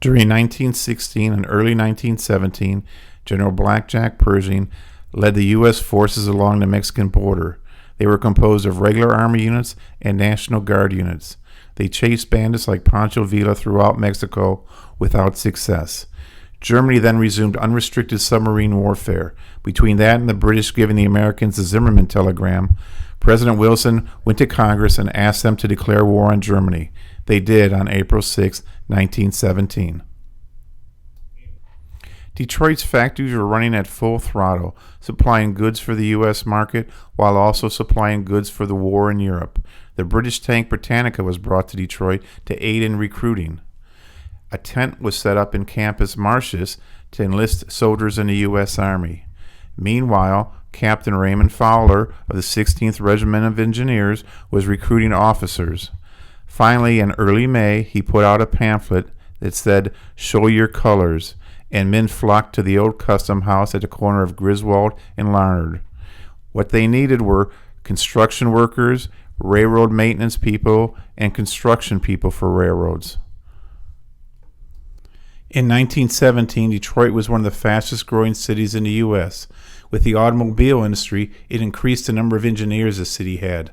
During 1916 and early 1917, General Blackjack Pershing led the U.S. forces along the Mexican border. They were composed of regular Army units and National Guard units. They chased bandits like Pancho Villa throughout Mexico without success. Germany then resumed unrestricted submarine warfare. Between that and the British giving the Americans the Zimmerman telegram, President Wilson went to Congress and asked them to declare war on Germany. They did on April 6, 1917. Detroit's factories were running at full throttle, supplying goods for the U.S. market while also supplying goods for the war in Europe. The British tank Britannica was brought to Detroit to aid in recruiting. A tent was set up in Campus Martius to enlist soldiers in the U.S. Army. Meanwhile, Captain Raymond Fowler of the 16th Regiment of Engineers was recruiting officers. Finally, in early May, he put out a pamphlet that said, "Show your colors," and men flocked to the old custom house at the corner of Griswold and Larned. What they needed were construction workers, railroad maintenance people, and construction people for railroads. In 1917, Detroit was one of the fastest growing cities in the U.S. With the automobile industry, it increased the number of engineers the city had.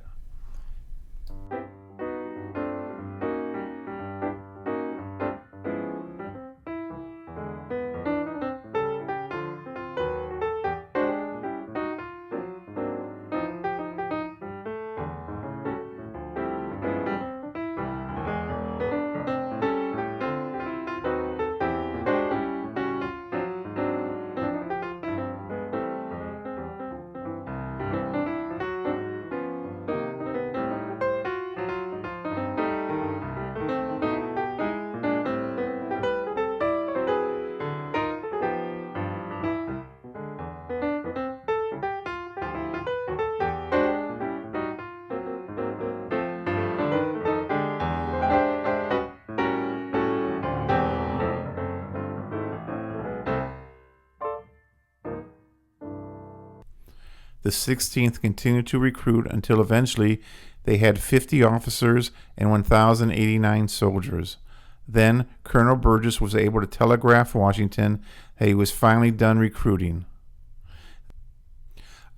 The 16th continued to recruit until eventually they had 50 officers and 1,089 soldiers. Then Colonel Burgess was able to telegraph Washington that he was finally done recruiting.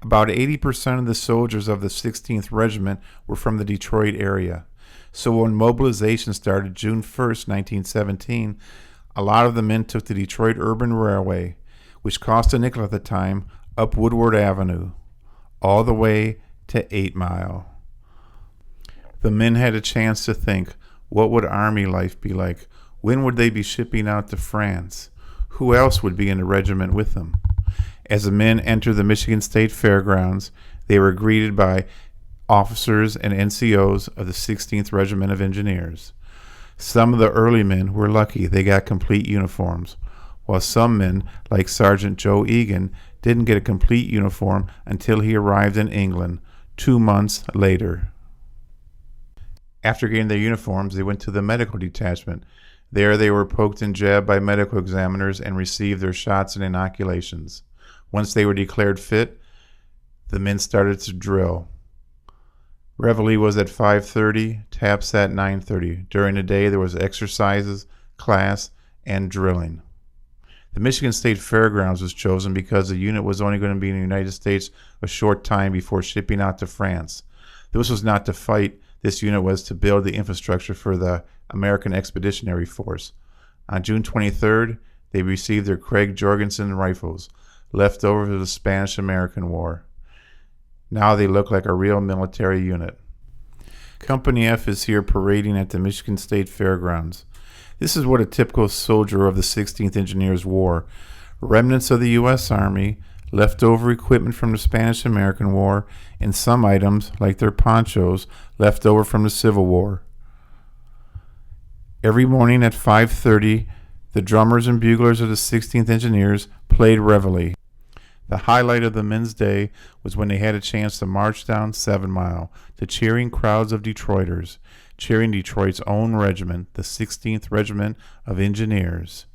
About 80% of the soldiers of the 16th Regiment were from the Detroit area. So when mobilization started June 1st, 1917, a lot of the men took the Detroit Urban Railway, which cost a nickel at the time, up Woodward Avenue, all the way to 8 Mile. The men had a chance to think, what would Army life be like? When would they be shipping out to France? Who else would be in the regiment with them? As the men entered the Michigan State Fairgrounds, they were greeted by officers and NCOs of the 16th Regiment of Engineers. Some of the early men were lucky they got complete uniforms, while some men, like Sergeant Joe Egan, didn't get a complete uniform until he arrived in England 2 months later. After getting their uniforms, they went to the medical detachment. There they were poked and jabbed by medical examiners and received their shots and inoculations. Once they were declared fit, the men started to drill. Reveille was at 5:30, taps at 9:30. During the day there was exercises, class, and drilling. The Michigan State Fairgrounds was chosen because the unit was only going to be in the United States a short time before shipping out to France. This was not to fight. This unit was to build the infrastructure for the American Expeditionary Force. On June 23rd, they received their Craig Jorgensen rifles, left over to the Spanish-American War. Now they look like a real military unit. Company F is here parading at the Michigan State Fairgrounds. This is what a typical soldier of the 16th Engineers wore: remnants of the U.S. Army, leftover equipment from the Spanish-American War, and some items, like their ponchos, left over from the Civil War. Every morning at 5:30, the drummers and buglers of the 16th Engineers played Reveille. The highlight of the men's day was when they had a chance to march down 7 Mile to cheering crowds of Detroiters, cheering Detroit's own regiment, the 16th Regiment of Engineers.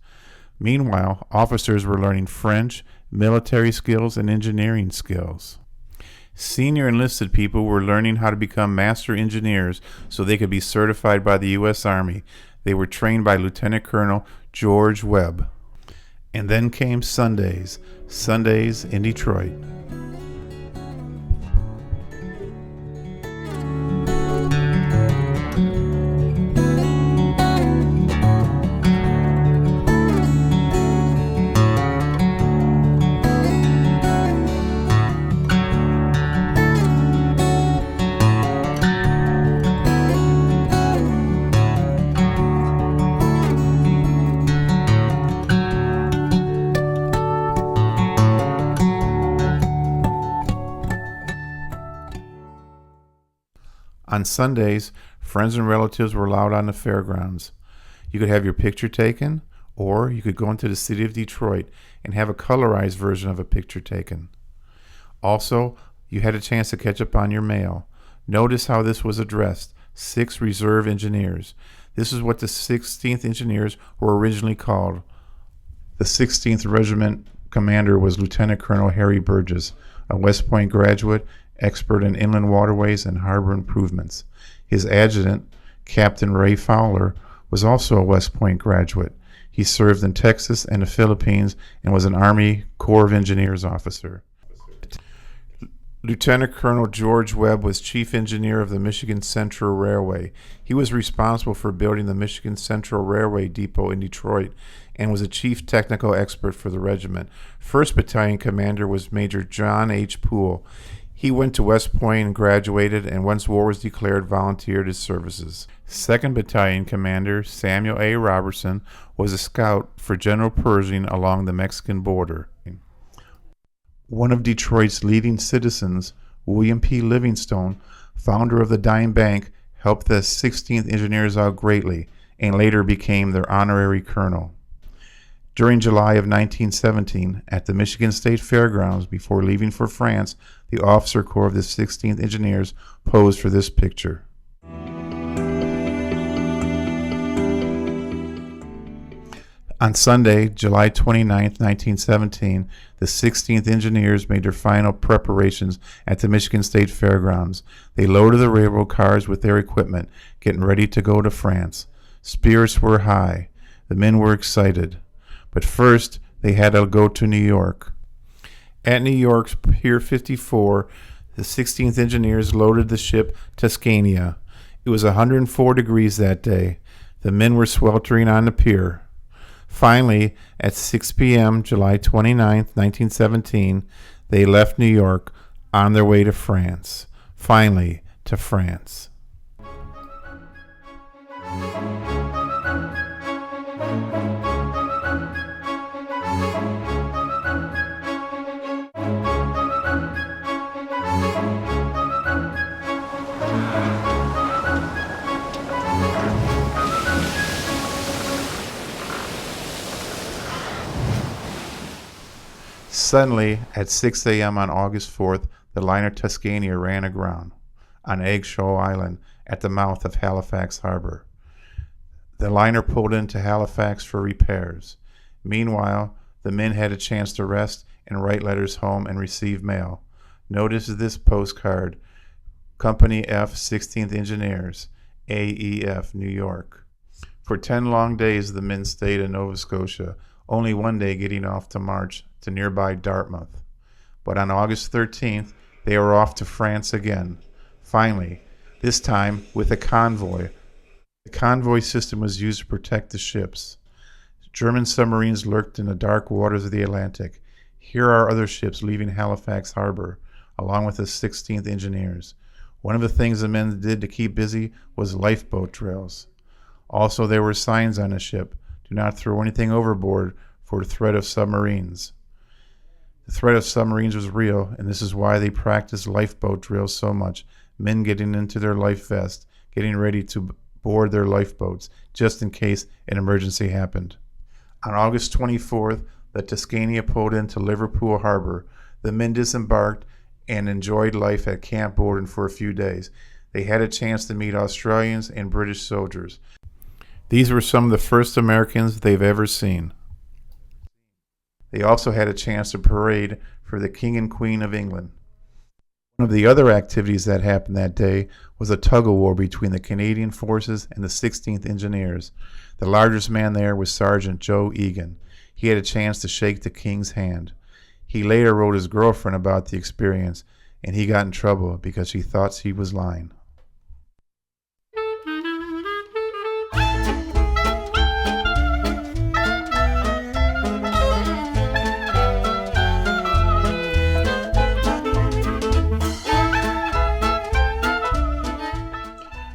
Meanwhile, officers were learning French, military skills, and engineering skills. Senior enlisted people were learning how to become master engineers so they could be certified by the U.S. Army. They were trained by Lieutenant Colonel George Webb. And then came Sundays in Detroit. On Sundays, friends and relatives were allowed on the fairgrounds. You could have your picture taken, or you could go into the city of Detroit and have a colorized version of a picture taken. Also, you had a chance to catch up on your mail. Notice how this was addressed: 6 Reserve Engineers. This is what the 16th Engineers were originally called. The 16th Regiment commander was Lieutenant Colonel Harry Burgess, a West Point graduate, expert in inland waterways and harbor improvements. His adjutant, Captain Ray Fowler, was also a West Point graduate. He served in Texas and the Philippines and was an Army Corps of Engineers officer. Lieutenant Colonel George Webb was chief engineer of the Michigan Central Railway. He was responsible for building the Michigan Central Railway Depot in Detroit and was a chief technical expert for the regiment. 1st Battalion commander was Major John H. Poole. He went to West Point and graduated, and once war was declared, volunteered his services. 2nd Battalion Commander Samuel A. Robertson was a scout for General Pershing along the Mexican border. One of Detroit's leading citizens, William P. Livingstone, founder of the Dime Bank, helped the 16th Engineers out greatly and later became their honorary colonel. During July of 1917, at the Michigan State Fairgrounds, before leaving for France, the officer corps of the 16th Engineers posed for this picture. On Sunday, July 29, 1917, the 16th Engineers made their final preparations at the Michigan State Fairgrounds. They loaded the railroad cars with their equipment, getting ready to go to France. Spirits were high. The men were excited. But first, they had to go to New York. At New York's Pier 54, the 16th Engineers loaded the ship Tuscania. It was 104 degrees that day. The men were sweltering on the pier. Finally, at 6 p.m., July 29, 1917, they left New York on their way to France. Finally, to France. Suddenly, at 6 a.m. on August 4th, the liner Tuscania ran aground on Eggshell Island at the mouth of Halifax Harbor. The liner pulled into Halifax for repairs. Meanwhile, the men had a chance to rest and write letters home and receive mail. Notice this postcard: Company F, 16th Engineers, AEF, New York. For 10 long days, the men stayed in Nova Scotia, only one day getting off to march to nearby Dartmouth. But on August 13th, they were off to France again. Finally, this time with a convoy. The convoy system was used to protect the ships. German submarines lurked in the dark waters of the Atlantic. Here are other ships leaving Halifax Harbor, along with the 16th Engineers. One of the things the men did to keep busy was lifeboat drills. Also, there were signs on the ship: do not throw anything overboard for the threat of submarines. The threat of submarines was real, and this is why they practiced lifeboat drills so much. Men getting into their life vests, getting ready to board their lifeboats, just in case an emergency happened. On August 24th, the Tuscania pulled into Liverpool Harbor. The men disembarked and enjoyed life at Camp Borden for a few days. They had a chance to meet Australians and British soldiers. These were some of the first Americans they've ever seen. They also had a chance to parade for the King and Queen of England. One of the other activities that happened that day was a tug-of-war between the Canadian forces and the 16th Engineers. The largest man there was Sergeant Joe Egan. He had a chance to shake the king's hand. He later wrote his girlfriend about the experience, and he got in trouble because she thought he was lying.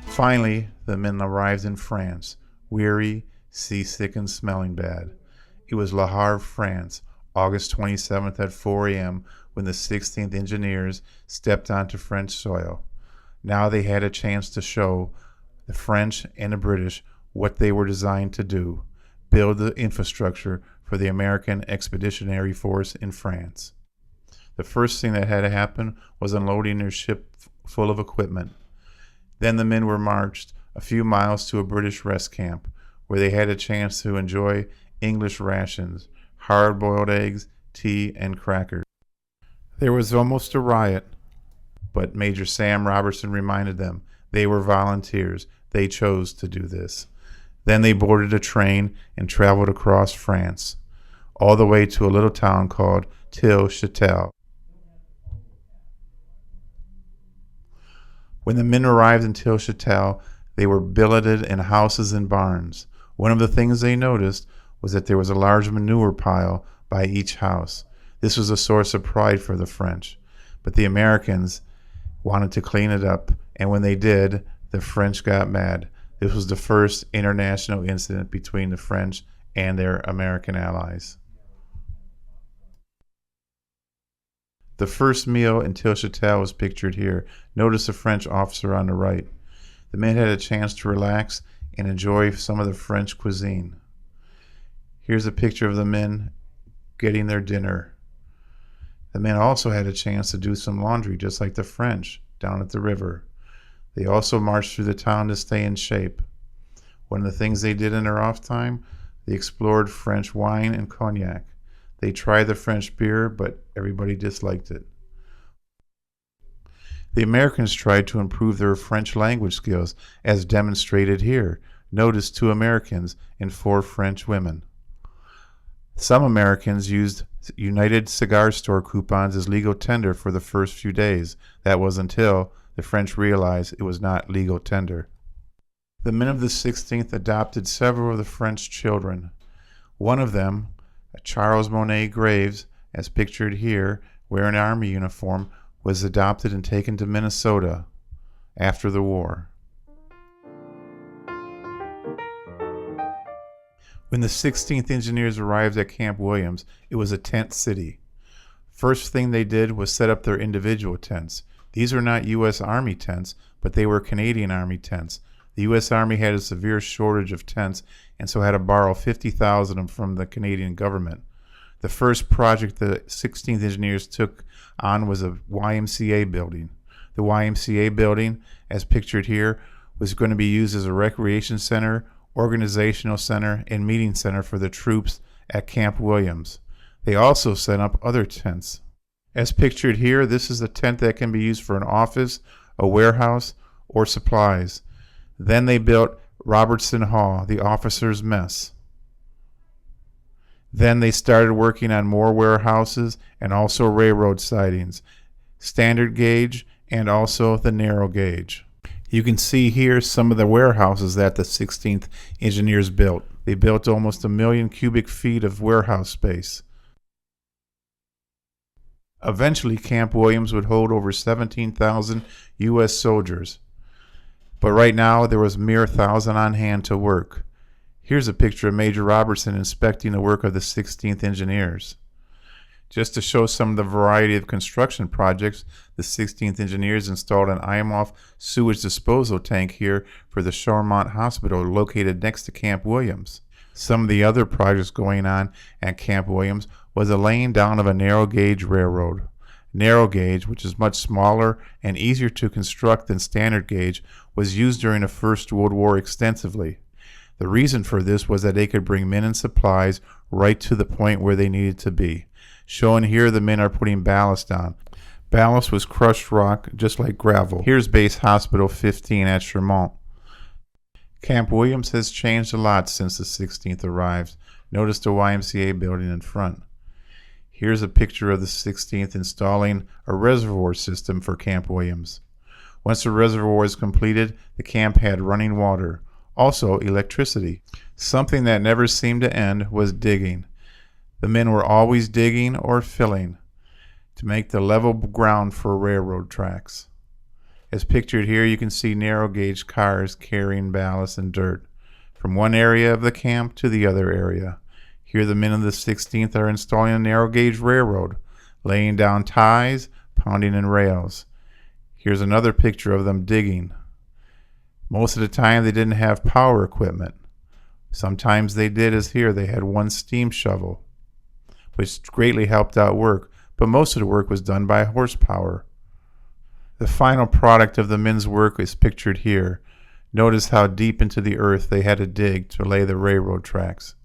Finally, the men arrived in France, weary, seasick, and smelling bad. It was Le Havre, France, August 27th at 4 a.m. when the 16th Engineers stepped onto French soil. Now they had a chance to show the French and the British what they were designed to do, build the infrastructure for the American Expeditionary Force in France. The first thing that had to happen was unloading their ship full of equipment. Then the men were marched a few miles to a British rest camp, where they had a chance to enjoy English rations, hard-boiled eggs, tea, and crackers. There was almost a riot, but Major Sam Robertson reminded them they were volunteers. They chose to do this. Then they boarded a train and traveled across France, all the way to a little town called Châtel. When the men arrived in Châtel, they were billeted in houses and barns. One of the things they noticed was that there was a large manure pile by each house. This was a source of pride for the French, but the Americans wanted to clean it up, and when they did, the French got mad. This was the first international incident between the French and their American allies. The first meal in Châtel was pictured here. Notice the French officer on the right. The men had a chance to relax and enjoy some of the French cuisine. Here's a picture of the men getting their dinner. The men also had a chance to do some laundry, just like the French, down at the river. They also marched through the town to stay in shape. One of the things they did in their off time, they explored French wine and cognac. They tried the French beer, but everybody disliked it. The Americans tried to improve their French language skills, as demonstrated here. Notice 2 Americans and 4 French women. Some Americans used United Cigar Store coupons as legal tender for the first few days. That was until the French realized it was not legal tender. The men of the 16th adopted several of the French children. One of them, Charles Monet Graves, as pictured here, wearing an army uniform, was adopted and taken to Minnesota after the war. When the 16th Engineers arrived at Camp Williams, it was a tent city. First thing they did was set up their individual tents. These were not U.S. Army tents, but they were Canadian Army tents. The U.S. Army had a severe shortage of tents and so had to borrow 50,000 of them from the Canadian government. The first project the 16th Engineers took on was a YMCA building. The YMCA building, as pictured here, was going to be used as a recreation center, organizational center, and meeting center for the troops at Camp Williams. They also set up other tents. As pictured here, this is a tent that can be used for an office, a warehouse, or supplies. Then they built Robertson Hall, the officers' mess. Then they started working on more warehouses and also railroad sidings, standard gauge, and also the narrow gauge. You can see here some of the warehouses that the 16th Engineers built. They built almost 1 million cubic feet of warehouse space. Eventually, Camp Williams would hold over 17,000 U.S. soldiers. But right now, there was mere 1,000 on hand to work. Here's a picture of Major Robertson inspecting the work of the 16th Engineers. Just to show some of the variety of construction projects, the 16th Engineers installed an IMOF sewage disposal tank here for the Charmont Hospital located next to Camp Williams. Some of the other projects going on at Camp Williams was the laying down of a narrow gauge railroad. Narrow gauge, which is much smaller and easier to construct than standard gauge, was used during the First World War extensively. The reason for this was that they could bring men and supplies right to the point where they needed to be. Shown here, the men are putting ballast on. Ballast was crushed rock, just like gravel. Here's Base Hospital 15 at Chermont. Camp Williams has changed a lot since the 16th arrived. Notice the YMCA building in front. Here's a picture of the 16th installing a reservoir system for Camp Williams. Once the reservoir was completed, the camp had running water, also electricity. Something that never seemed to end was digging. The men were always digging or filling to make the level ground for railroad tracks. As pictured here, you can see narrow gauge cars carrying ballast and dirt from one area of the camp to the other area. Here the men of the 16th are installing a narrow gauge railroad, laying down ties, pounding in rails. Here's another picture of them digging. Most of the time they didn't have power equipment. Sometimes they did, as here they had one steam shovel, which greatly helped out work, but most of the work was done by horsepower. The final product of the men's work is pictured here. Notice how deep into the earth they had to dig to lay the railroad tracks.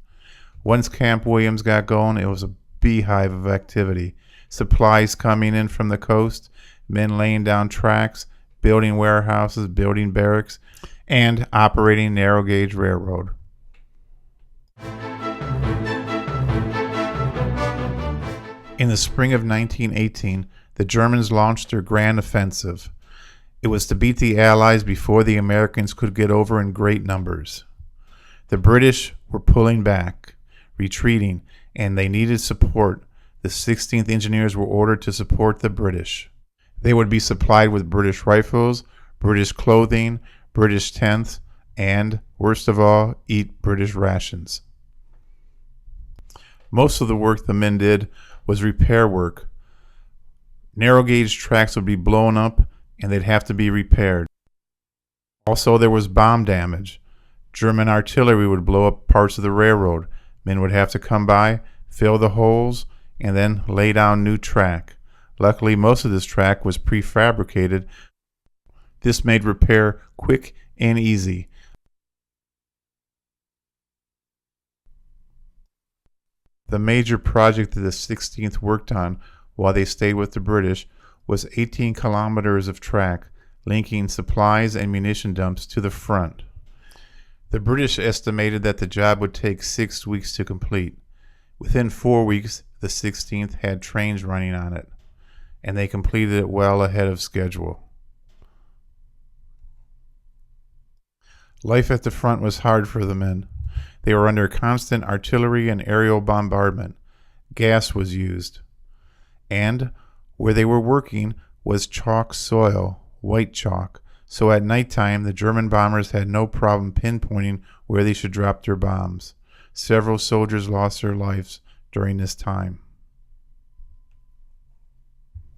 Once Camp Williams got going, it was a beehive of activity. Supplies coming in from the coast, men laying down tracks, building warehouses, building barracks, and operating narrow gauge railroad. In the spring of 1918, the Germans launched their grand offensive. It was to beat the Allies before the Americans could get over in great numbers. The British were pulling back, retreating, and they needed support. The 16th Engineers were ordered to support the British. They would be supplied with British rifles, British clothing, British tents, and, worst of all, eat British rations. Most of the work the men did was repair work. Narrow gauge tracks would be blown up and they'd have to be repaired. Also, there was bomb damage. German artillery would blow up parts of the railroad. Men would have to come by, fill the holes, and then lay down new track. Luckily, most of this track was prefabricated. This made repair quick and easy. The major project that the 16th worked on while they stayed with the British was 18 kilometers of track linking supplies and munition dumps to the front. The British estimated that the job would take 6 weeks to complete. Within 4 weeks, the 16th had trains running on it, and they completed it well ahead of schedule. Life at the front was hard for the men. They were under constant artillery and aerial bombardment. Gas was used. And where they were working was chalk soil, white chalk, so at nighttime the German bombers had no problem pinpointing where they should drop their bombs. Several soldiers lost their lives during this time.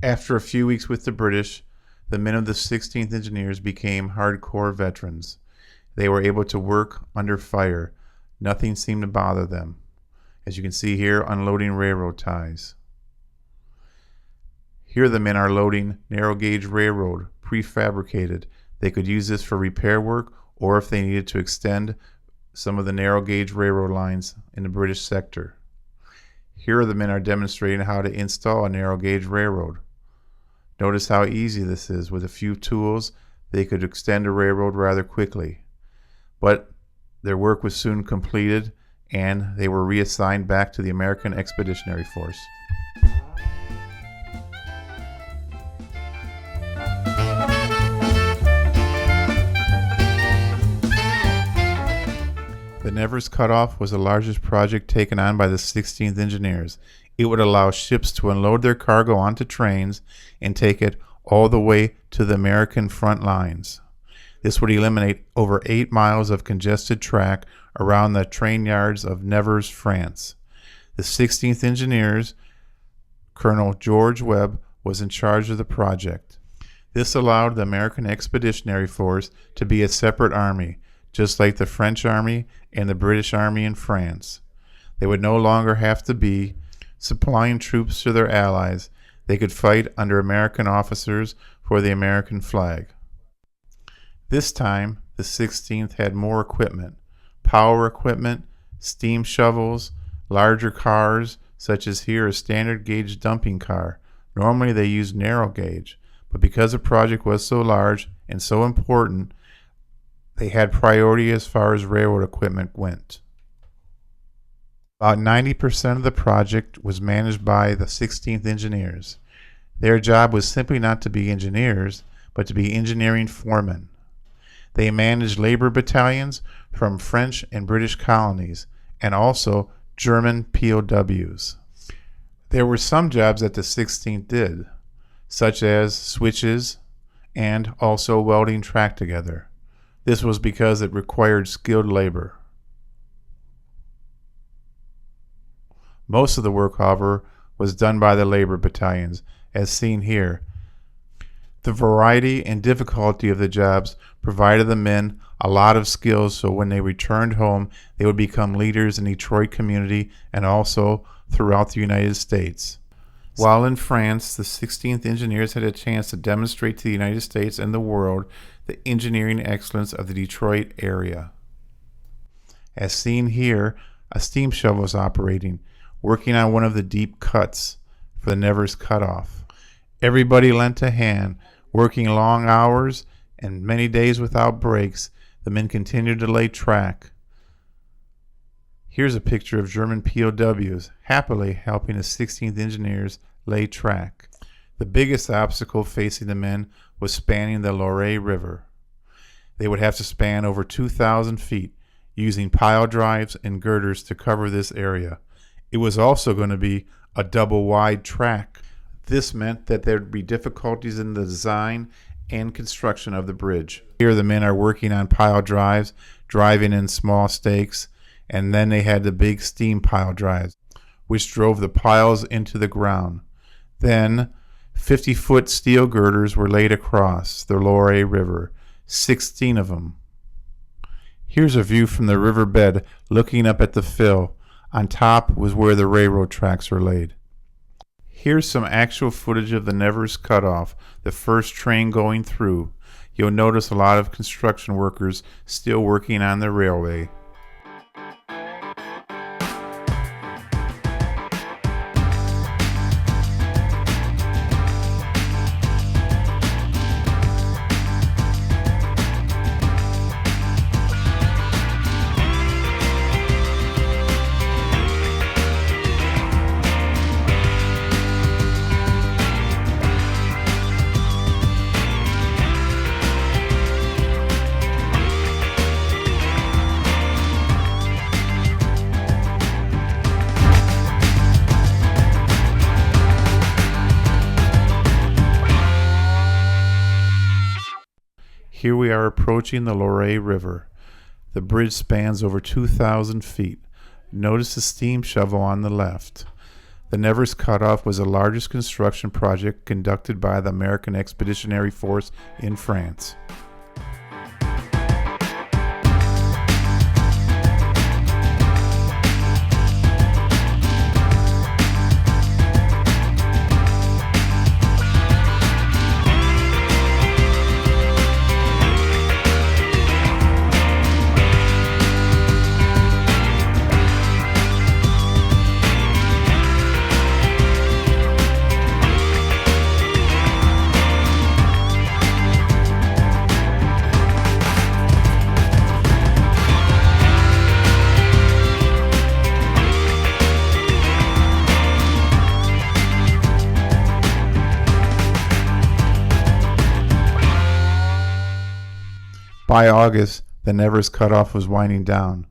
After a few weeks with the British, the men of the 16th Engineers became hardcore veterans. They were able to work under fire. Nothing seemed to bother them. As you can see here, unloading railroad ties. Here the men are loading narrow gauge railroad, prefabricated. They could use this for repair work or if they needed to extend some of the narrow gauge railroad lines in the British sector. Here the men are demonstrating how to install a narrow gauge railroad. Notice how easy this is. With a few tools, they could extend a railroad rather quickly. But their work was soon completed and they were reassigned back to the American Expeditionary Force. The Nevers Cutoff was the largest project taken on by the 16th Engineers. It would allow ships to unload their cargo onto trains and take it all the way to the American front lines. This would eliminate over 8 miles of congested track around the train yards of Nevers, France. The 16th Engineers, Colonel George Webb, was in charge of the project. This allowed the American Expeditionary Force to be a separate army, just like the French Army and the British Army in France. They would no longer have to be supplying troops to their allies. They could fight under American officers for the American flag. This time, the 16th had more equipment, power equipment, steam shovels, larger cars, such as here a standard gauge dumping car. Normally they used narrow gauge, but because the project was so large and so important, they had priority as far as railroad equipment went. About 90% of the project was managed by the 16th Engineers. Their job was simply not to be engineers, but to be engineering foremen. They managed labor battalions from French and British colonies, and also German POWs. There were some jobs that the 16th did, such as switches and also welding track together. This was because it required skilled labor. Most of the work, however, was done by the labor battalions, as seen here. The variety and difficulty of the jobs provided the men a lot of skills, so when they returned home, they would become leaders in the Detroit community and also throughout the United States. While in France, the 16th Engineers had a chance to demonstrate to the United States and the world the engineering excellence of the Detroit area. As seen here, a steam shovel was operating, working on one of the deep cuts for the Nevers cutoff. Everybody lent a hand, working long hours and many days without breaks. The men continued to lay track. Here's a picture of German POWs happily helping the 16th Engineers lay track. The biggest obstacle facing the men was spanning the Loire River. They would have to span over 2,000 feet using pile drives and girders to cover this area. It was also going to be a double-wide track. This meant that there would be difficulties in the design and construction of the bridge. Here the men are working on pile drives, driving in small stakes, and then they had the big steam pile drives, which drove the piles into the ground. Then 50-foot steel girders were laid across the Loire River, 16 of them. Here's a view from the riverbed looking up at the fill. On top was where the railroad tracks were laid. Here's some actual footage of the Nevers cutoff, the first train going through. You'll notice a lot of construction workers still working on the railway. Here we are approaching the Loire River. The bridge spans over 2,000 feet. Notice the steam shovel on the left. The Nevers Cutoff was the largest construction project conducted by the American Expeditionary Force in France. By August, the Nevers Cutoff was winding down.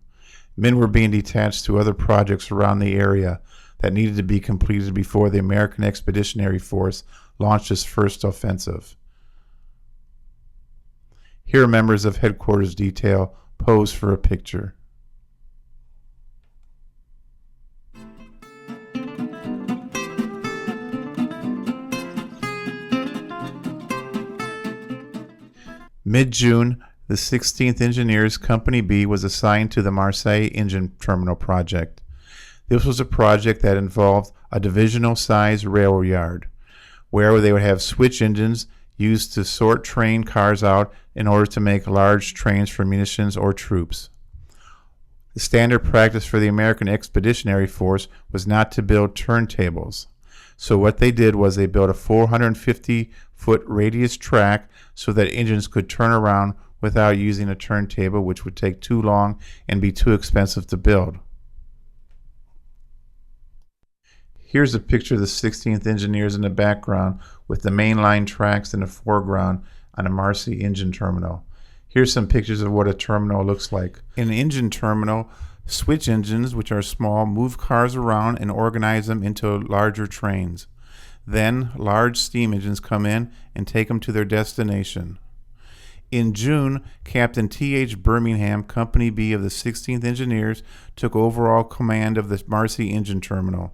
Men were being detached to other projects around the area that needed to be completed before the American Expeditionary Force launched its first offensive. Here are members of Headquarters Detail pose for a picture. Mid-June, the 16th Engineers Company B was assigned to the Marseille Engine Terminal project. This was a project that involved a divisional-sized railroad yard, where they would have switch engines used to sort train cars out in order to make large trains for munitions or troops. The standard practice for the American Expeditionary Force was not to build turntables, So what they did was they built a 450-foot radius track so that engines could turn around without using a turntable, which would take too long and be too expensive to build. Here's a picture of the 16th Engineers in the background with the mainline tracks in the foreground on a Marcy engine terminal. Here's some pictures of what a terminal looks like. In an engine terminal, switch engines, which are small, move cars around and organize them into larger trains. Then large steam engines come in and take them to their destination. In June, Captain T.H. Birmingham, Company B of the 16th Engineers, took overall command of the Marcy engine terminal.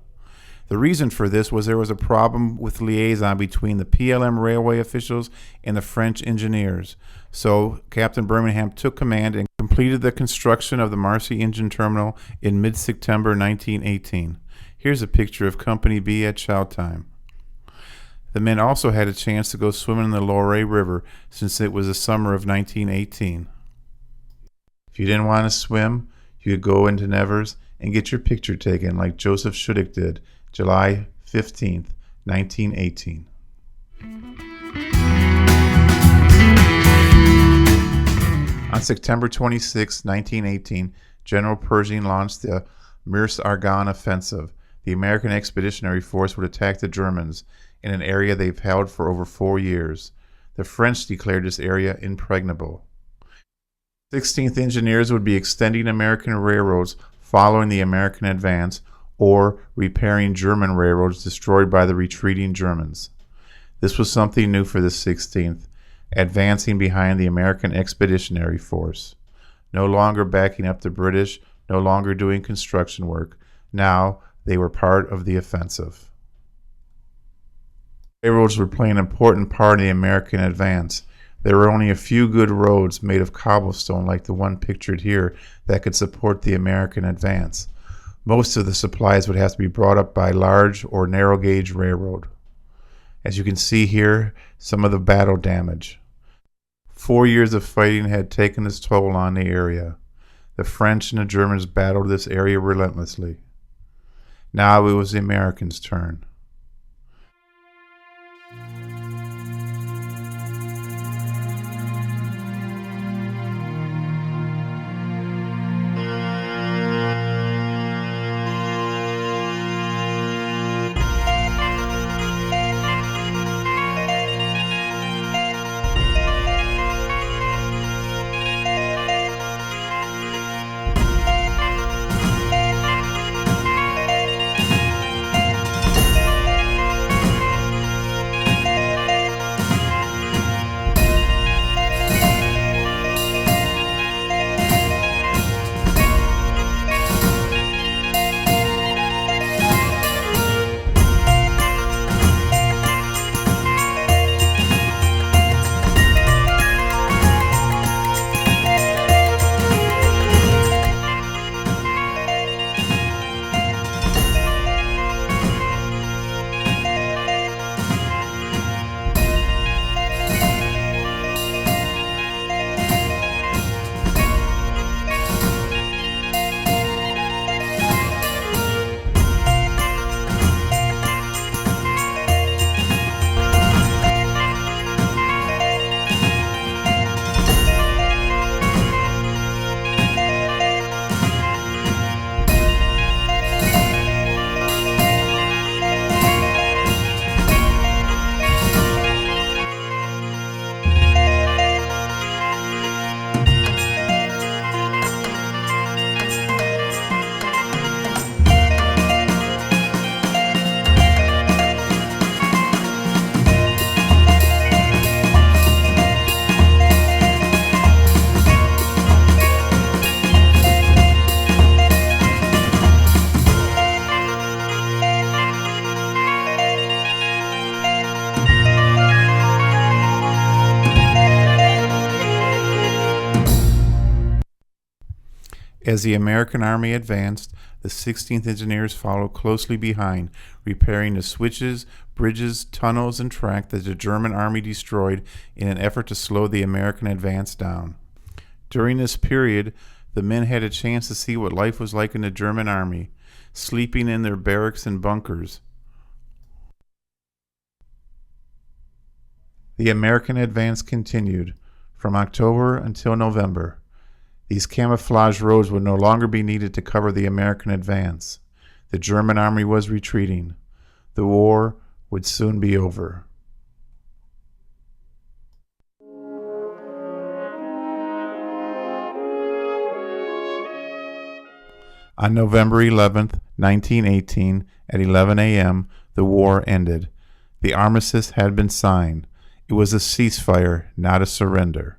The reason for this was there was a problem with liaison between the PLM railway officials and the French engineers. So Captain Birmingham took command and completed the construction of the Marcy engine terminal in mid-September 1918. Here's a picture of Company B at chow time. The men also had a chance to go swimming in the Loire River since it was the summer of 1918. If you didn't want to swim, you could go into Nevers and get your picture taken like Joseph Schulich did July 15th, 1918. On September 26, 1918, General Pershing launched the Meuse-Argonne offensive. The American Expeditionary Force would attack the Germans in an area they've held for over 4 years. The French declared this area impregnable. 16th Engineers would be extending American railroads following the American advance or repairing German railroads destroyed by the retreating Germans. This was something new for the 16th, advancing behind the American Expeditionary Force. No longer backing up the British, no longer doing construction work. Now they were part of the offensive. Railroads were playing an important part in the American advance. There were only a few good roads made of cobblestone like the one pictured here that could support the American advance. Most of the supplies would have to be brought up by large or narrow gauge railroad. As you can see here, some of the battle damage. 4 years of fighting had taken its toll on the area. The French and the Germans battled this area relentlessly. Now it was the Americans' turn. As the American Army advanced, the 16th Engineers followed closely behind, repairing the switches, bridges, tunnels, and track that the German Army destroyed in an effort to slow the American advance down. During this period, the men had a chance to see what life was like in the German Army, sleeping in their barracks and bunkers. The American advance continued from October until November. These camouflage roads would no longer be needed to cover the American advance. The German army was retreating. The war would soon be over. On November 11th, 1918, at 11 a.m., the war ended. The armistice had been signed. It was a ceasefire, not a surrender.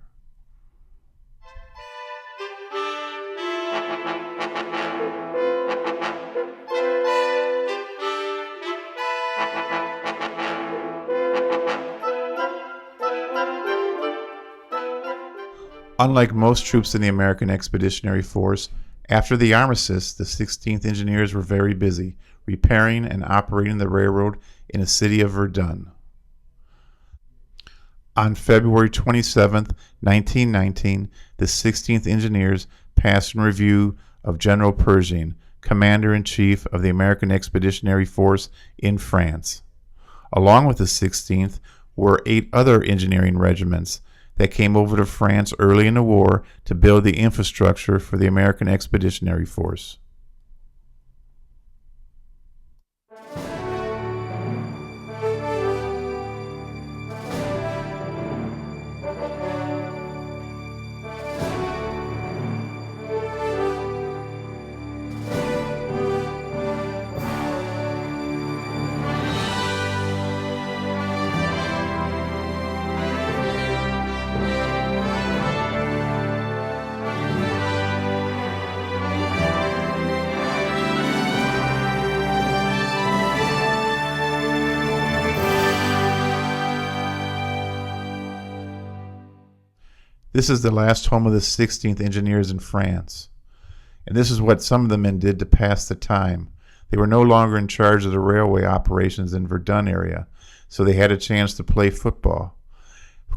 Unlike most troops in the American Expeditionary Force, after the armistice, the 16th Engineers were very busy repairing and operating the railroad in the city of Verdun. On February 27, 1919, the 16th Engineers passed in review of General Pershing, Commander-in-Chief of the American Expeditionary Force in France. Along with the 16th were 8 other engineering regiments that came over to France early in the war to build the infrastructure for the American Expeditionary Force. This is the last home of the 16th Engineers in France. And this is what some of the men did to pass the time. They were no longer in charge of the railway operations in Verdun area, so they had a chance to play football.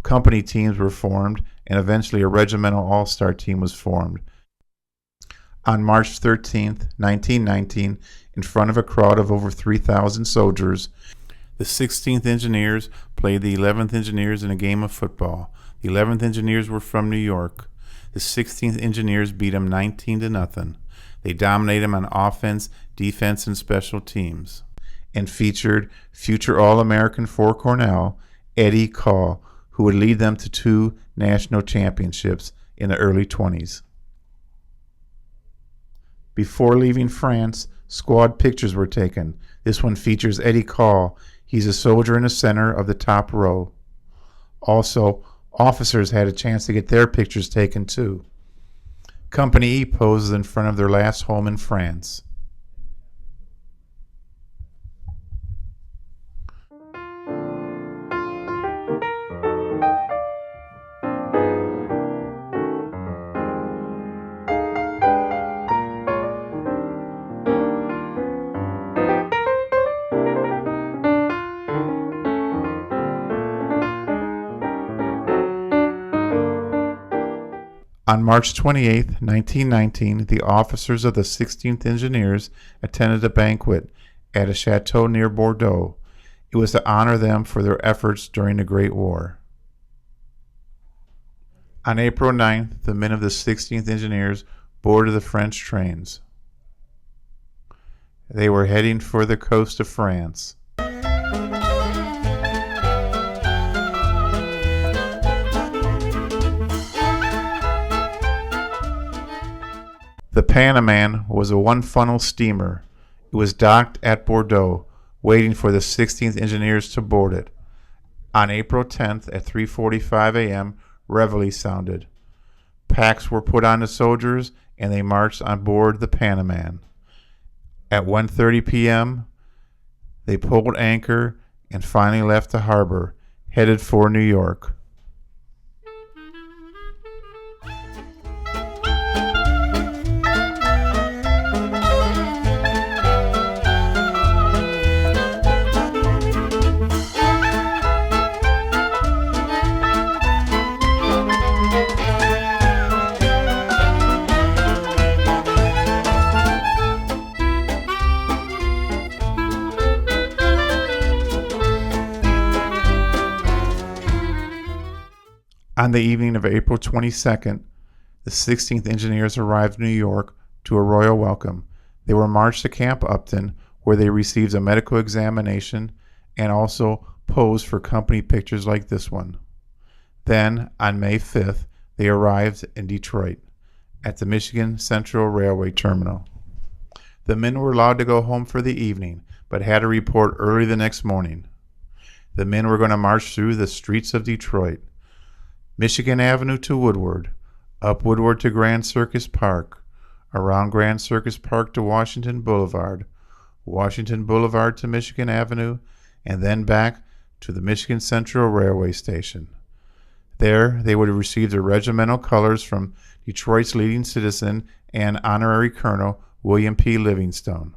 Company teams were formed, and eventually a regimental all-star team was formed. On March 13, 1919, in front of a crowd of over 3,000 soldiers, the 16th Engineers played the 11th Engineers in a game of football. The 11th Engineers were from New York. The 16th Engineers beat them 19-0. They dominated them on offense, defense, and special teams, and featured future All-American for Cornell, Eddie Call, who would lead them to 2 national championships in the early 20s. Before leaving France, squad pictures were taken. This one features Eddie Call. He's a soldier in the center of the top row. Also, officers had a chance to get their pictures taken too. Company E poses in front of their last home in France. On March 28, 1919, the officers of the 16th Engineers attended a banquet at a chateau near Bordeaux. It was to honor them for their efforts during the Great War. On April 9th, the men of the 16th Engineers boarded the French trains. They were heading for the coast of France. The Panaman was a one-funnel steamer. It was docked at Bordeaux, waiting for the 16th Engineers to board it. On April 10th at 3:45 a.m., reveille sounded. Packs were put on the soldiers, and they marched on board the Panaman. At 1:30 p.m., they pulled anchor and finally left the harbor, headed for New York. On the evening of April 22nd, the 16th Engineers arrived in New York to a royal welcome. They were marched to Camp Upton, where they received a medical examination and also posed for company pictures like this one. Then, on May 5th, they arrived in Detroit at the Michigan Central Railway Terminal. The men were allowed to go home for the evening, but had to report early the next morning. The men were going to march through the streets of Detroit, Michigan Avenue to Woodward, up Woodward to Grand Circus Park, around Grand Circus Park to Washington Boulevard, Washington Boulevard to Michigan Avenue, and then back to the Michigan Central Railway Station. There, they would receive their regimental colors from Detroit's leading citizen and honorary colonel, William P. Livingstone.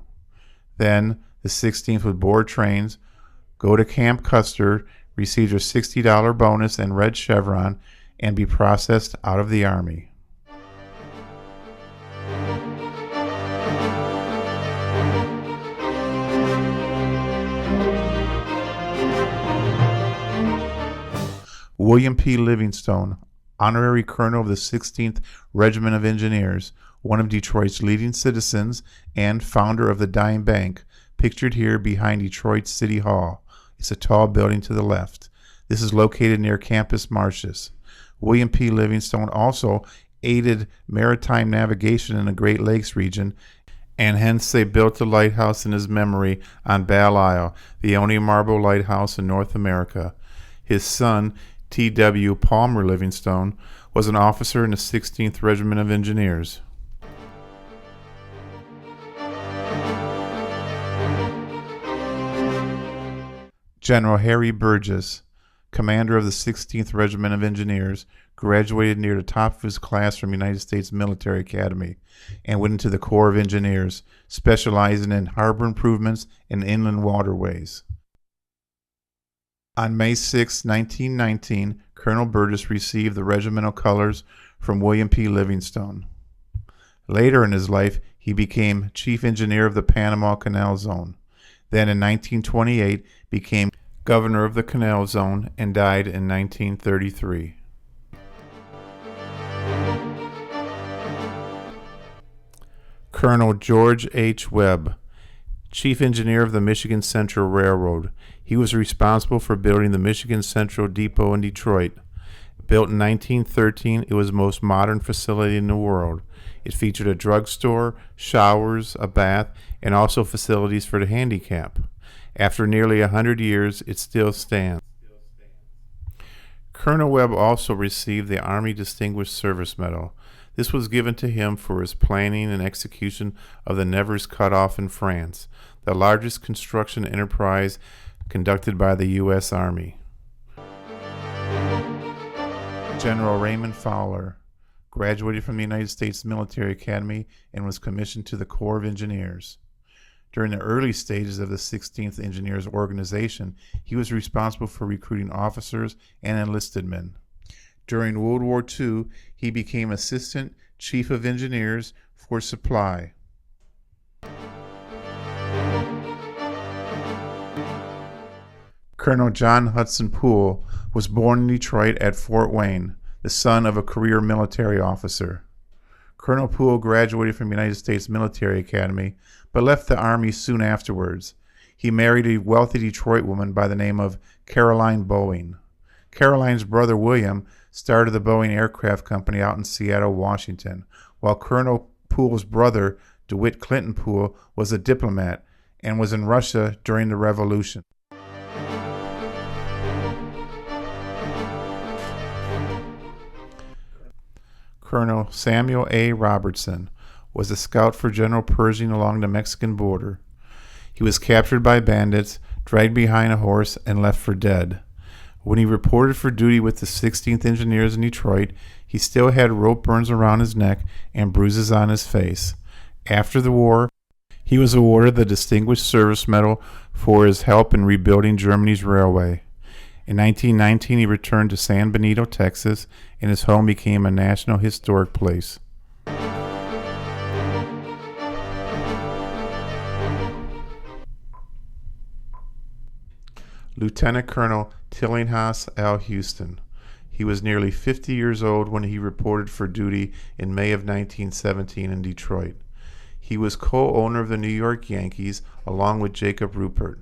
Then, the 16th would board trains, go to Camp Custer, receive their $60 bonus and red chevron, and be processed out of the Army. William P. Livingstone, honorary colonel of the 16th Regiment of Engineers, one of Detroit's leading citizens and founder of the Dime Bank, pictured here behind Detroit City Hall. It's a tall building to the left. This is located near Campus Martius. William P. Livingstone also aided maritime navigation in the Great Lakes region, and hence they built a lighthouse in his memory on Belle Isle, the only marble lighthouse in North America. His son, T.W. Palmer Livingstone, was an officer in the 16th Regiment of Engineers. General Harry Burgess, commander of the 16th Regiment of Engineers, graduated near the top of his class from United States Military Academy and went into the Corps of Engineers, specializing in harbor improvements and inland waterways. On May 6, 1919, Colonel Burgess received the regimental colors from William P. Livingstone. Later in his life, he became chief engineer of the Panama Canal Zone. Then in 1928, became governor of the Canal Zone and died in 1933. Colonel George H. Webb, chief engineer of the Michigan Central Railroad. He was responsible for building the Michigan Central Depot in Detroit. Built in 1913, it was the most modern facility in the world. It featured a drugstore, showers, a bath, and also facilities for the handicapped. After nearly 100 years, it still stands. Colonel Webb also received the Army Distinguished Service Medal. This was given to him for his planning and execution of the Nevers Cutoff in France, the largest construction enterprise conducted by the U.S. Army. General Raymond Fowler graduated from the United States Military Academy and was commissioned to the Corps of Engineers. During the early stages of the 16th Engineers organization, he was responsible for recruiting officers and enlisted men. During World War II, he became Assistant Chief of Engineers for Supply. Colonel John Hudson Poole was born in Detroit at Fort Wayne, the son of a career military officer. Colonel Poole graduated from the United States Military Academy, but left the Army soon afterwards. He married a wealthy Detroit woman by the name of Caroline Boeing. Caroline's brother William started the Boeing Aircraft Company out in Seattle, Washington, while Colonel Poole's brother, DeWitt Clinton Poole, was a diplomat and was in Russia during the Revolution. Colonel Samuel A. Robertson was a scout for General Pershing along the Mexican border. He was captured by bandits, dragged behind a horse, and left for dead. When he reported for duty with the 16th Engineers in Detroit, he still had rope burns around his neck and bruises on his face. After the war, he was awarded the Distinguished Service Medal for his help in rebuilding Germany's railway. In 1919, he returned to San Benito, Texas, and his home became a National Historic Place. Lieutenant Colonel Tillinghast L. Houston. He was nearly 50 years old when he reported for duty in May of 1917 in Detroit. He was co-owner of the New York Yankees along with Jacob Ruppert.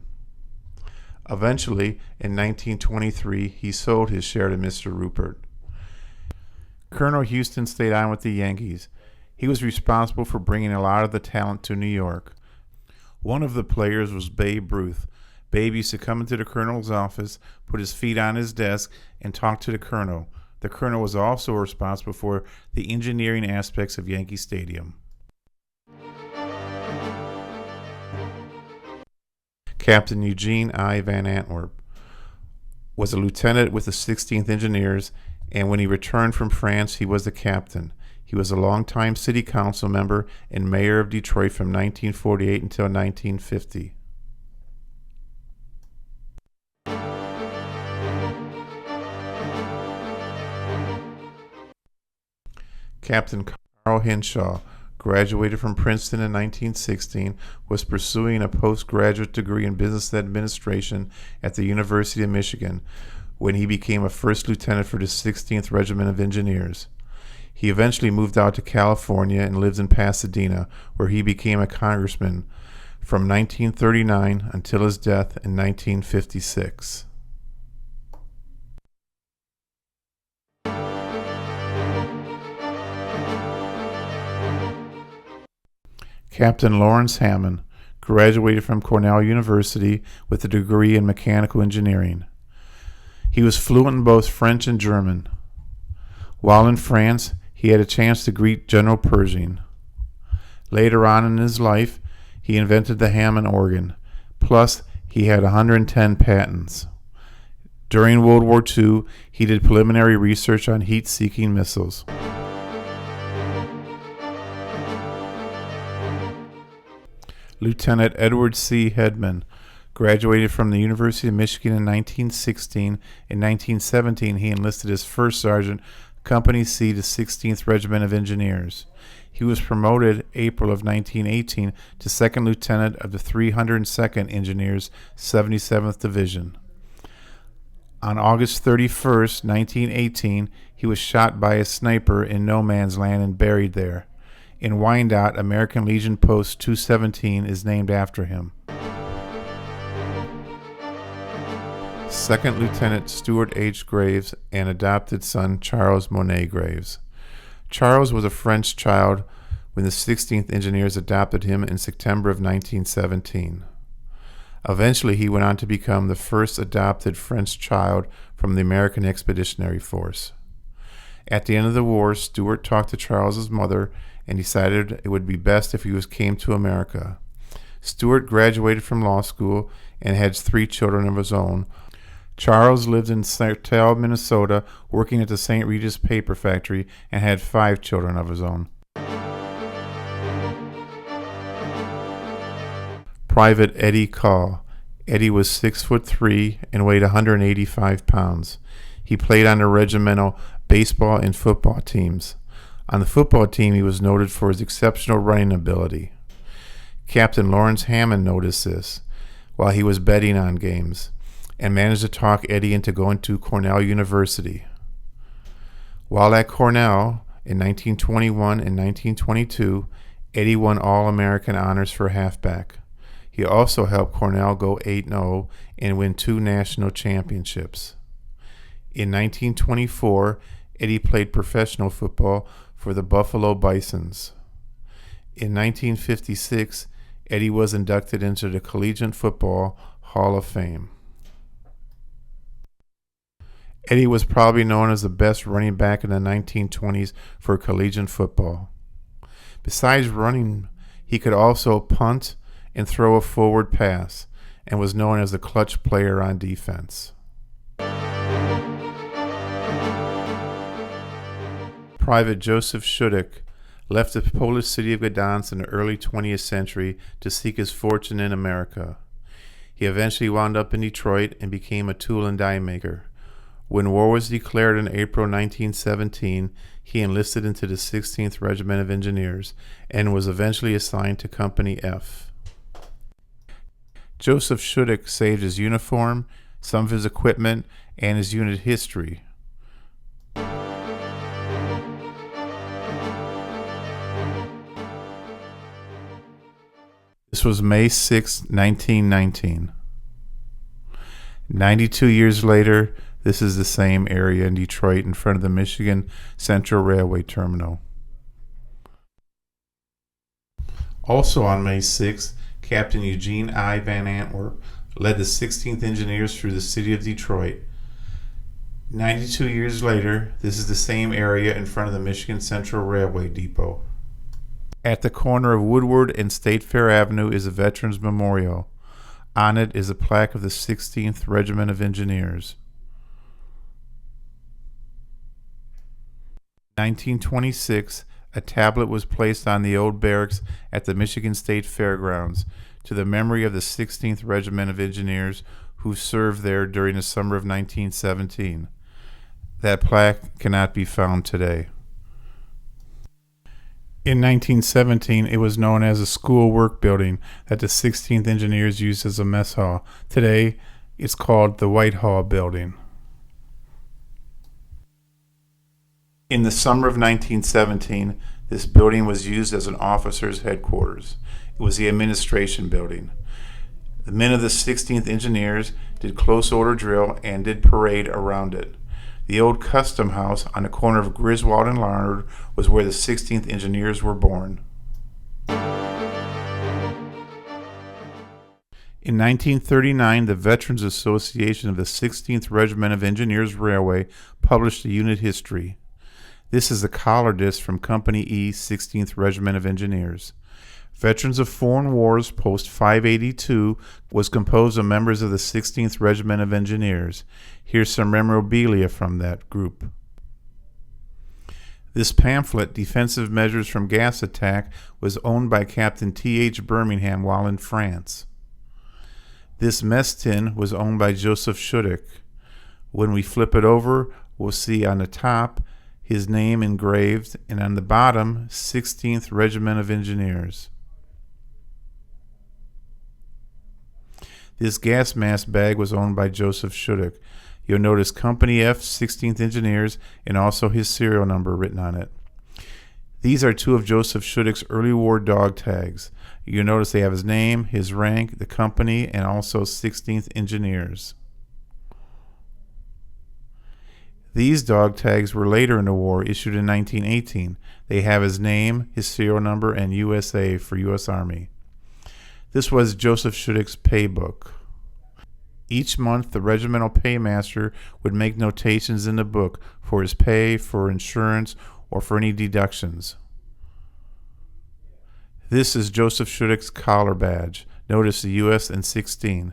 Eventually, in 1923, he sold his share to Mr. Ruppert. Colonel Houston stayed on with the Yankees. He was responsible for bringing a lot of the talent to New York. One of the players was Babe Ruth. Babe used to come into the colonel's office, put his feet on his desk, and talk to the colonel. The colonel was also responsible for the engineering aspects of Yankee Stadium. Captain Eugene I. Van Antwerp was a lieutenant with the 16th Engineers, and when he returned from France, he was the captain. He was a longtime city council member and mayor of Detroit from 1948 until 1950. Captain Carl Henshaw graduated from Princeton in 1916, was pursuing a postgraduate degree in business administration at the University of Michigan when he became a first lieutenant for the 16th Regiment of Engineers. He eventually moved out to California and lived in Pasadena, where he became a congressman from 1939 until his death in 1956. Captain Lawrence Hammond graduated from Cornell University with a degree in mechanical engineering. He was fluent in both French and German. While in France, he had a chance to greet General Pershing. Later on in his life, he invented the Hammond organ. Plus, he had 110 patents. During World War II, he did preliminary research on heat-seeking missiles. Lieutenant Edward C. Hedman graduated from the University of Michigan in 1916. In 1917, he enlisted as first sergeant, Company C, to 16th Regiment of Engineers. He was promoted April of 1918 to second lieutenant of the 302nd Engineers, 77th Division. On August 31st, 1918, he was shot by a sniper in no man's land and buried there. In Wyandotte, American Legion Post 217 is named after him. Second Lieutenant Stuart H. Graves and adopted son Charles Monet Graves. Charles was a French child when the 16th Engineers adopted him in September of 1917. Eventually, he went on to become the first adopted French child from the American Expeditionary Force. At the end of the war, Stuart talked to Charles's mother and decided it would be best if he came to America. Stuart graduated from law school and had 3 children of his own. Charles lived in Sartell, Minnesota, working at the St. Regis paper factory, and had 5 children of his own. Private Eddie Call. Eddie was 6'3" and weighed 185 pounds. He played on the regimental baseball and football teams. On the football team, he was noted for his exceptional running ability. Captain Lawrence Hammond noticed this while he was betting on games and managed to talk Eddie into going to Cornell University. While at Cornell in 1921 and 1922, Eddie won All-American honors for halfback. He also helped Cornell go 8-0 and win 2 national championships. In 1924, Eddie played professional football for the Buffalo Bisons. In 1956, Eddie was inducted into the Collegiate Football Hall of Fame. Eddie was probably known as the best running back in the 1920s for collegiate football. Besides running, he could also punt and throw a forward pass, and was known as the clutch player on defense. Private Joseph Shudik left the Polish city of Gdansk in the early 20th century to seek his fortune in America. He eventually wound up in Detroit and became a tool and die maker. When war was declared in April 1917, he enlisted into the 16th Regiment of Engineers and was eventually assigned to Company F. Joseph Shudik saved his uniform, some of his equipment, and his unit history. This was May 6, 1919. 92 years later, this is the same area in Detroit in front of the Michigan Central Railway Terminal. Also on May 6th, Captain Eugene I. Van Antwerp led the 16th Engineers through the city of Detroit. 92 years later, this is the same area in front of the Michigan Central Railway Depot. At the corner of Woodward and State Fair Avenue is a Veterans Memorial. On it is a plaque of the 16th Regiment of Engineers. 1926, a tablet was placed on the old barracks at the Michigan State Fairgrounds to the memory of the 16th Regiment of Engineers who served there during the summer of 1917. That plaque cannot be found today. In 1917, it was known as a school work building that the 16th Engineers used as a mess hall. Today, it's called the Whitehall Building. In the summer of 1917, this building was used as an officer's headquarters. It was the administration building. The men of the 16th Engineers did close order drill and did parade around it. The old custom house on the corner of Griswold and Larned was where the 16th Engineers were born. In 1939, the Veterans Association of the 16th Regiment of Engineers Railway published a unit history. This is the collar disc from Company E, 16th Regiment of Engineers. Veterans of Foreign Wars Post 582 was composed of members of the 16th Regiment of Engineers. Here's some memorabilia from that group. This pamphlet, Defensive Measures from Gas Attack, was owned by Captain T.H. Birmingham while in France. This mess tin was owned by Joseph Schudick. When we flip it over, we'll see on the top his name engraved, and on the bottom, 16th Regiment of Engineers. This gas mask bag was owned by Joseph Schudick. You'll notice Company F, 16th Engineers, and also his serial number written on it. These are two of Joseph Schudick's early war dog tags. You'll notice they have his name, his rank, the company, and also 16th Engineers. These dog tags were later in the war, issued in 1918. They have his name, his serial number, and USA for U.S. Army. This was Joseph Schudick's pay book. Each month, the regimental paymaster would make notations in the book for his pay, for insurance, or for any deductions. This is Joseph Schudick's collar badge. Notice the U.S. and 16.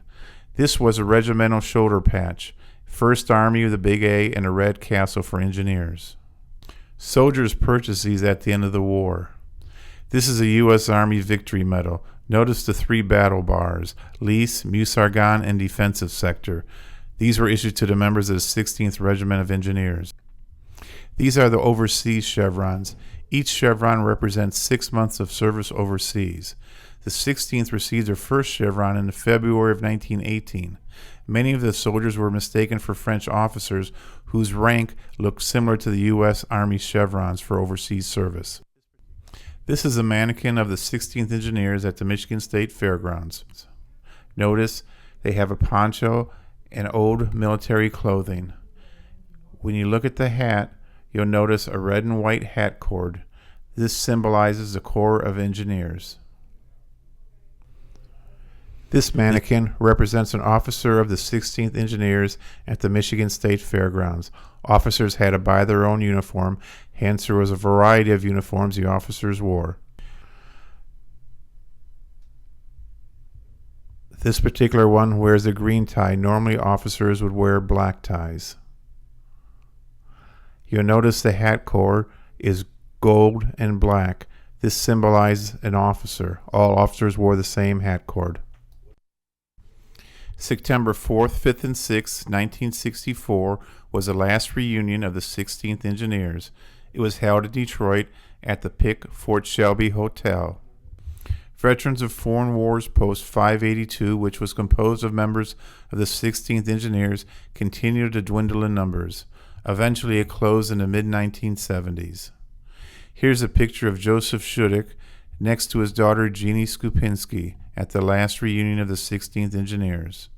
This was a regimental shoulder patch. 1st Army with the big A and a red castle for engineers. Soldiers purchased these at the end of the war. This is a U.S. Army Victory Medal. Notice the 3 battle bars, Lease, Meuse-Argonne, and Defensive Sector. These were issued to the members of the 16th Regiment of Engineers. These are the overseas chevrons. Each chevron represents 6 months of service overseas. The 16th received their first chevron in February of 1918. Many of the soldiers were mistaken for French officers whose rank looked similar to the U.S. Army chevrons for overseas service. This is a mannequin of the 16th Engineers at the Michigan State Fairgrounds. Notice they have a poncho and old military clothing. When you look at the hat, you'll notice a red and white hat cord. This symbolizes the Corps of Engineers. This mannequin represents an officer of the 16th Engineers at the Michigan State Fairgrounds. Officers had to buy their own uniform, hence there was a variety of uniforms the officers wore. This particular one wears a green tie. Normally officers would wear black ties. You'll notice the hat cord is gold and black. This symbolizes an officer. All officers wore the same hat cord. September 4th, 5th, and 6th, 1964 was the last reunion of the 16th Engineers. It was held in Detroit at the Pick Fort Shelby Hotel. Veterans of Foreign Wars Post 582, which was composed of members of the 16th Engineers, continued to dwindle in numbers. Eventually it closed in the mid-1970s. Here's a picture of Joseph Schudick next to his daughter Jeannie Skupinski. at the last reunion of the 16th Engineers.